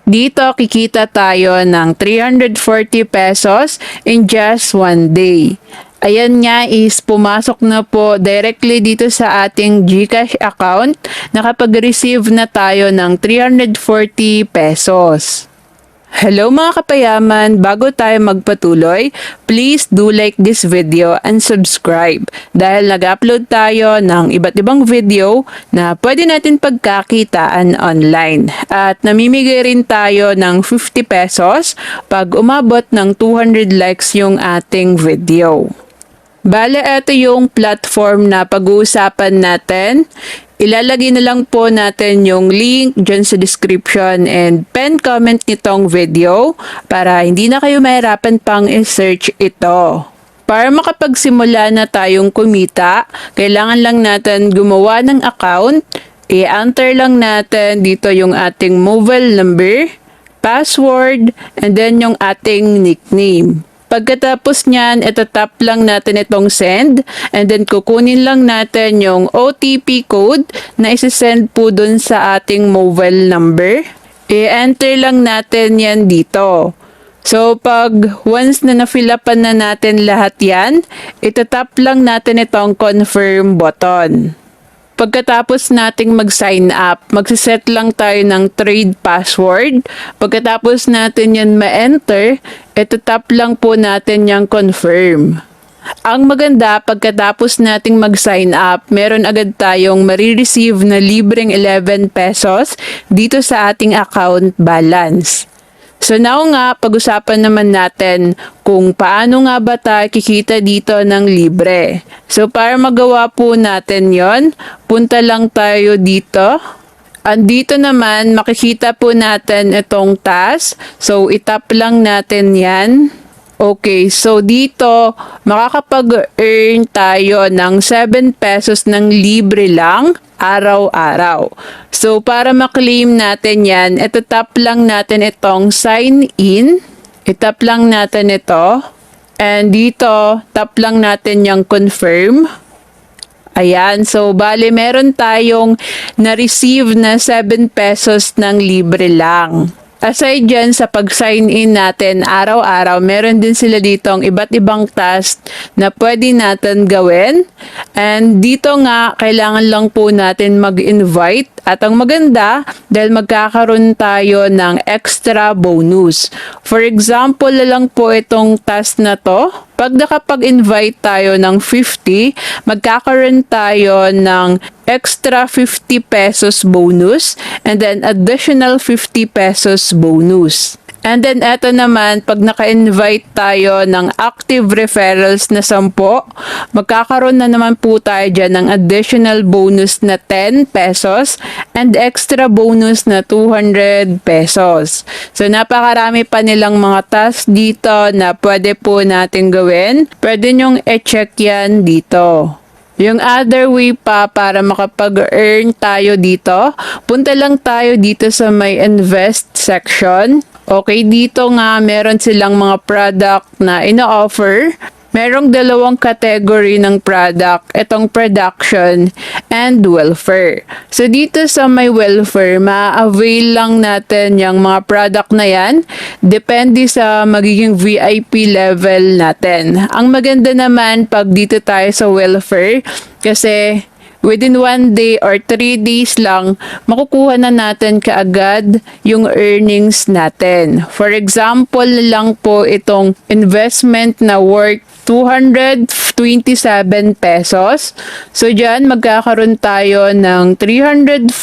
Dito kikita tayo ng 340 pesos in just one day. Ayan nga is pumasok na po directly dito sa ating GCash account. Nakapag-receive na tayo ng 340 pesos. Hello mga kapayaman, bago tayo magpatuloy, please do like this video and subscribe dahil nag-upload tayo ng iba't ibang video na pwede natin pagkakitaan online. At namimigay rin tayo ng 50 pesos pag umabot ng 200 likes yung ating video. Bale, ito yung platform na pag-uusapan natin. Ilalagay na lang po natin yung link dyan sa description and pen comment nitong video para hindi na kayo mahirapan pang i-search ito. Para makapagsimula na tayong kumita, kailangan lang natin gumawa ng account. I-enter lang natin dito yung ating mobile number, password, and then yung ating nickname. Pagkatapos niyan, itatap lang natin itong send and then kukunin lang natin yung OTP code na isi-send po dun sa ating mobile number. I-enter lang natin yan dito. So, pag once na na-fill-upan na natin lahat yan, itatap lang natin itong confirm button. Pagkatapos nating mag-sign up, magsiset lang tayo ng trade password. Pagkatapos natin yan ma-enter, itatap lang po natin yung confirm. Ang maganda, pagkatapos nating mag-sign up, meron agad tayong marireceive na libreng 11 pesos dito sa ating account balance. So now nga, pag-usapan naman natin kung paano nga ba tayo kikita dito ng libre. So para magawa po natin yon, punta lang tayo dito. Andito naman, makikita po natin itong task. So itap lang natin yan. Okay, so dito, makakapag-earn tayo ng 7 pesos ng libre lang araw-araw. So, para maklaim natin yan, itatap lang natin itong sign in. Itap lang natin ito. And dito, tap lang natin yung confirm. Ayan, so bale meron tayong na-receive na 7 pesos ng libre lang. Aside dyan sa pag-sign in natin araw-araw, meron din sila ditong iba't ibang task na pwede natin gawin. And dito nga, kailangan lang po natin mag-invite. At ang maganda, dahil magkakaroon tayo ng extra bonus. For example, lang po itong task na to. Pag nakapag-invite tayo ng 50, magkakaroon tayo ng extra 50 pesos bonus and then additional 50 pesos bonus. And then eto naman, pag naka-invite tayo ng active referrals na 10, magkakaroon na naman po tayo dyan ng additional bonus na 10 pesos and extra bonus na 200 pesos. So napakarami pa nilang mga tasks dito na pwede po natin gawin. Pwede nyong e-check yan dito. Yung other way pa para makapag-earn tayo dito, punta lang tayo dito sa may invest section. Okay, dito nga meron silang mga product na ino-offer. Merong dalawang category ng product, itong production and welfare. So dito sa may welfare, ma-avail lang natin yung mga product na yan. Depende sa magiging VIP level natin. Ang maganda naman pag dito tayo sa welfare, kasi within 1 day or 3 days lang, makukuha na natin kaagad yung earnings natin. For example lang po itong investment na worth 227 pesos. So dyan, magkakaroon tayo ng 340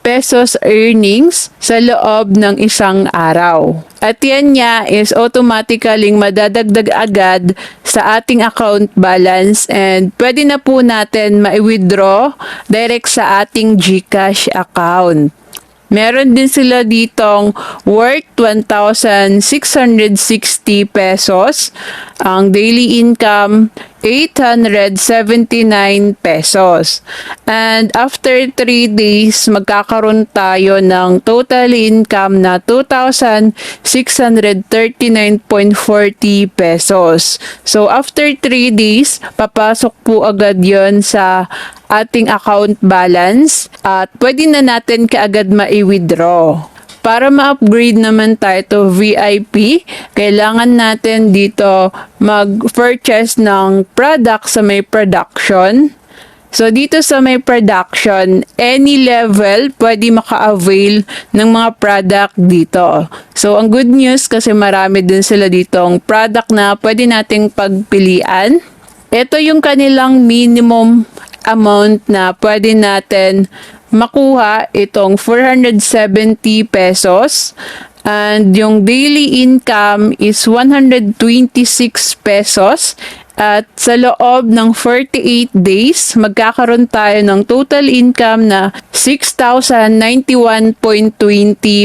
pesos earnings sa loob ng isang araw. At yan niya is automatically madadagdag agad sa ating account balance and pwede na po natin ma-withdraw direct sa ating GCash account. Meron din sila ditong worth 1,660 pesos. Ang daily income, 879 pesos. And after 3 days, magkakaroon tayo ng total income na 2,639.40 pesos. So after 3 days, papasok po agad yon sa ating account balance at pwede na natin kaagad ma-withdraw. Para ma-upgrade naman tayo to VIP, kailangan natin dito mag-purchase ng product sa may production. So, dito sa may production, any level pwede maka-avail ng mga product dito. So, ang good news kasi marami din sila ditong product na pwede nating pagpilian. Ito yung kanilang minimum amount na pwede natin makuha, itong 470 pesos. And yung daily income is 126 pesos. At sa loob ng 48 days, magkakaroon tayo ng total income na 6,091.20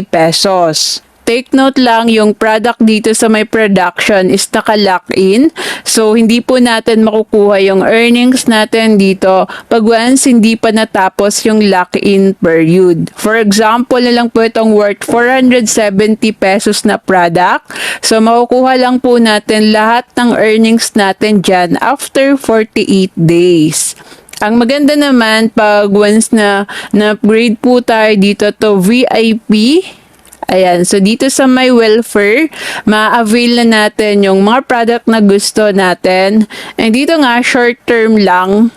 pesos. Take note lang, yung product dito sa may production is naka-lock in. So, hindi po natin makukuha yung earnings natin dito pag once hindi pa natapos yung lock-in period. For example, na lang po itong worth 470 pesos na product. So, makukuha lang po natin lahat ng earnings natin dyan after 48 days. Ang maganda naman, pag once na na-upgrade po tayo dito to VIP, ayan, so dito sa my welfare, ma-avail na natin yung mga product na gusto natin. And dito nga, short term lang.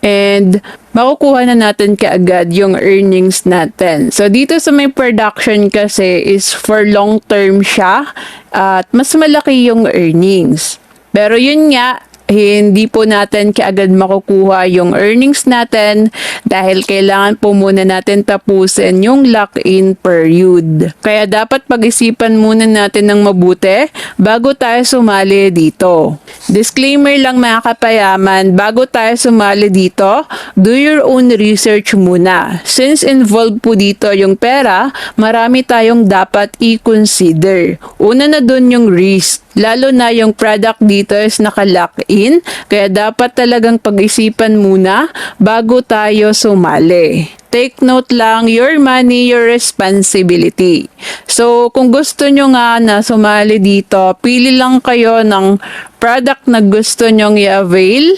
And makukuha na natin kaagad yung earnings natin. So dito sa may production kasi is for long term siya. At mas malaki yung earnings. Pero yun nga, hindi po natin kaagad makukuha yung earnings natin dahil kailangan po muna natin tapusin yung lock-in period. Kaya dapat pag-isipan muna natin ng mabuti bago tayo sumali dito. Disclaimer lang mga kapayaman, bago tayo sumali dito, do your own research muna. Since involved po dito yung pera, marami tayong dapat i-consider. Una na dun yung risk. Lalo na yung product dito is naka-lock in, kaya dapat talagang pag-isipan muna bago tayo sumali. Take note lang, your money, your responsibility. So, kung gusto nyo nga na sumali dito, pili lang kayo ng product na gusto nyong i-avail.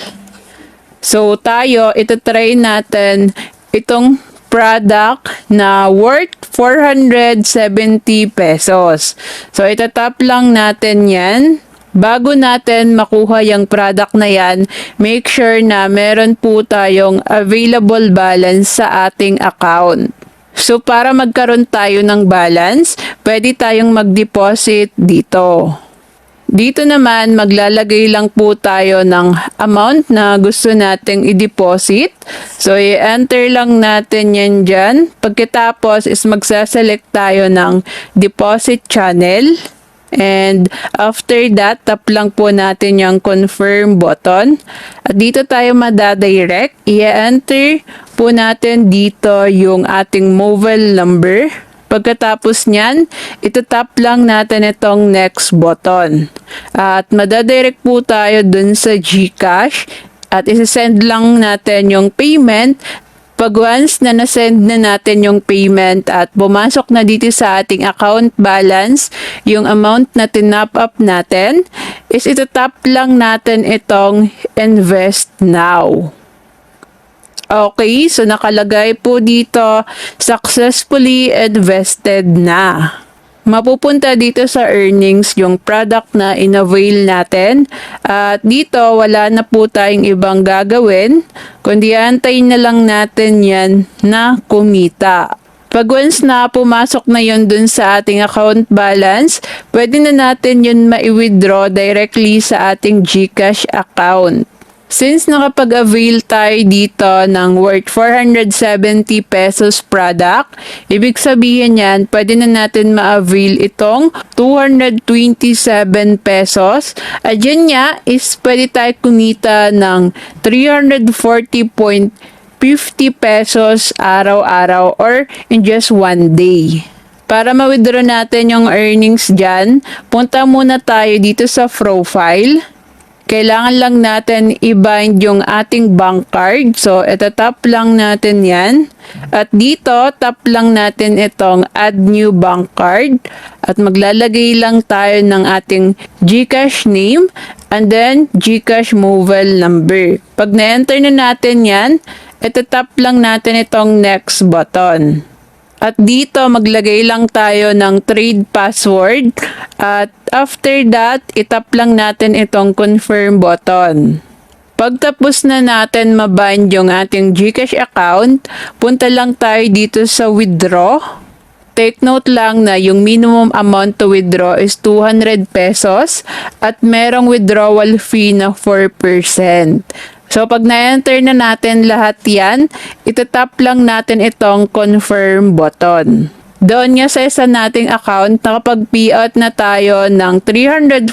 So, tayo, itatry natin itong product na worth 470 pesos. So, itatap lang natin yan. Bago natin makuha yung product na yan, make sure na meron po tayong available balance sa ating account. So, para magkaroon tayo ng balance, pwede tayong mag-deposit dito. Dito naman, maglalagay lang po tayo ng amount na gusto nating i-deposit. So, i-enter lang natin yan dyan. Pagkatapos is magsaselect tayo ng deposit channel. And after that, tap lang po natin yung confirm button. At dito tayo madadirect. I-enter po natin dito yung ating mobile number. Pagkatapos niyan, itatap lang natin itong next button. At madadirect po tayo dun sa GCash. At isasend lang natin yung payment. Pag once na nasend na natin yung payment at pumasok na dito sa ating account balance, yung amount na tinap up natin, is itatap lang natin itong invest now. Okay, so nakalagay po dito, successfully invested na. Mapupunta dito sa earnings yung product na in-avail natin. At dito, wala na po tayong ibang gagawin, kundi antayin na lang natin yan na kumita. Pag once na pumasok na yun dun sa ating account balance, pwede na natin yun ma-withdraw directly sa ating GCash account. Since nakapag-avail tayo dito ng worth 470 pesos product, ibig sabihin yan, pwede na natin ma-avail itong 227 pesos. At yun nga is pwede tayo kumita ng 340.50 pesos araw-araw or in just one day. Para ma-withdraw natin yung earnings dyan, punta muna tayo dito sa profile. Kailangan lang natin i-bind yung ating bank card. So, itatap lang natin yan. At dito, tap lang natin itong add new bank card. At maglalagay lang tayo ng ating GCash name and then GCash mobile number. Pag na-enter na natin yan, itatap lang natin itong next button. At dito maglagay lang tayo ng trade password at after that itap lang natin itong confirm button. Pagtapos na natin mabind yung ating GCash account, punta lang tayo dito sa withdraw. Take note lang na yung minimum amount to withdraw is 200 pesos at merong withdrawal fee na 4%. So pag na-enter na natin lahat yan, itatap lang natin itong confirm button. Doon nga sa isa nating account, nakapag-payout na tayo ng 340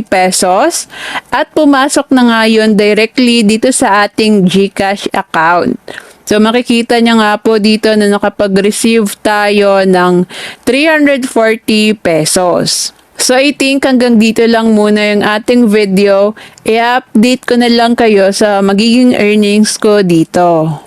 pesos at pumasok na nga yun directly dito sa ating GCash account. So makikita niya nga po dito na nakapag-receive tayo ng 340 pesos. So I think hanggang dito lang muna yung ating video. I-update ko na lang kayo sa magiging earnings ko dito.